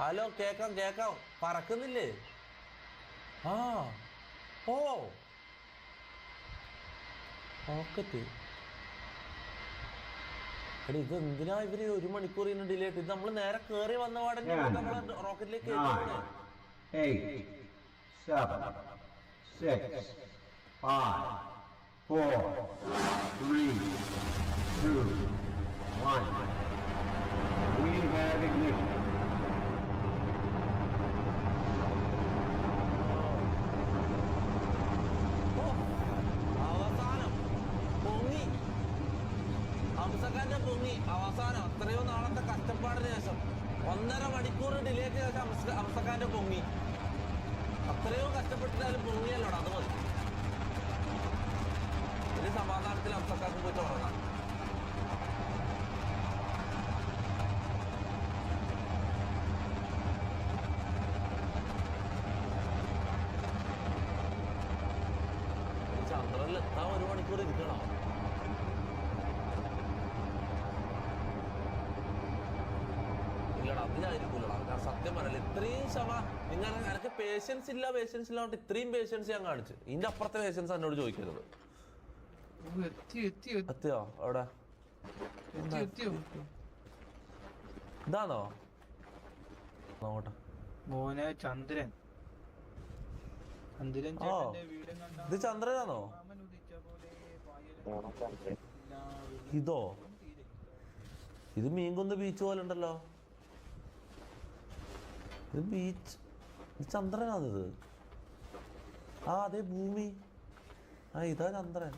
Hello, കേക്കാം കേക്കാം. പറക്കുന്നില്ലേ? ആ ഓ റോക്കറ്റ്. എടി ഇത് എന്തിനാ ഇവര് 1 മണിക്കൂർ ഡിലേ ആയിട്ട്? ഇത് നമ്മൾ നേരെ കേറി വന്ന പാടന്നെ നമ്മളെ റോക്കറ്റിലേക്ക് കയറ്റി. 8, 7, 6, 5, 4, 3, 2, 1. We have ignition. അവസാനം പൊങ്ങി, ഹംസക്കാരന്റെ പൊങ്ങി. അവസാനം അത്രയോ നാളത്തെ കഷ്ടപ്പാടിന് ശേഷം 1.5 മണിക്കൂർ ഡിലേക്ക് ശേഷം ഹംസക്കാരന്റെ പൊങ്ങി. അത്രയോ കഷ്ടപ്പെട്ടിട്ടാലും പൊങ്ങിയല്ലോടാ, അത് മതി. ഇനി സമാധാനത്തിൽ ഹംസക്കാർക്ക് പോയിട്ട് ഉറങ്ങാം. ചന്ദ്രനിൽ എത്താൻ 1 മണിക്കൂർ ഇരിക്കണം. ഇല്ലടാ, അതിനായിരിക്കൂലടാ. ഞാൻ സത്യം പറയല, ഇത്രയും എനിക്ക് പേഷ്യൻസ് ഇല്ലാണ്ട് ഇത്രയും പേഷ്യൻസ് ഞാൻ കാണിച്ചു. ഇതിന്റെ അപ്പുറത്തെ പേഷ്യൻസ് എന്നോട് ചോദിക്കരുത്. എത്തിയോ അവിടെ? ഇതാണോ നോട്ടെ മോനെ ചന്ദ്രൻ. ഓ, ഇത് ചന്ദ്രനാണോ? ഇതോ? ഇത് മീൻകുന്ന് ബീച്ച് പോലെ ഉണ്ടല്ലോ. ഇത് ബീച്ച്, ഇത് ചന്ദ്രനാണിത്. ആ അതെ, ഭൂമി. ആ ഇതാ ചന്ദ്രൻ.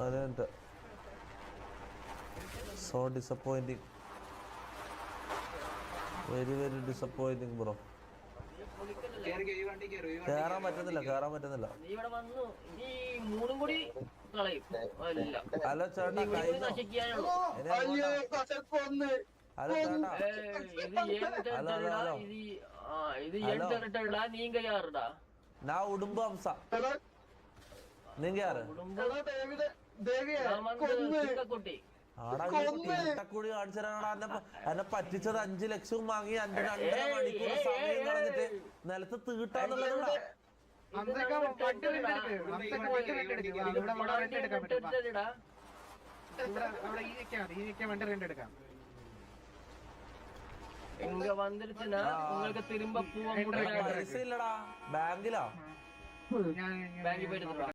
അതെ, so disappointing, very very disappointing bro. കേറാൻ പറ്റുന്നില്ല. ഹലോ ചേട്ടാ, ഹലോ ചേട്ടാ. ഞാൻ ഉടുമ്പ് ഹംസ, നീങ്ക യാറ്? ആടാ, കൂടി കാണിച്ചാടാ. എന്നെ പറ്റിച്ചത് 5 ലക്ഷവും വാങ്ങി 2.5 മണിക്കൂർ സമയം കളഞ്ഞിട്ട് നിലത്ത് തീട്ടാന്നുള്ളത്. പൈസ ഇല്ലടാ, ബാങ്കിലാ. ബാങ്കിൽ പോയിട്ട്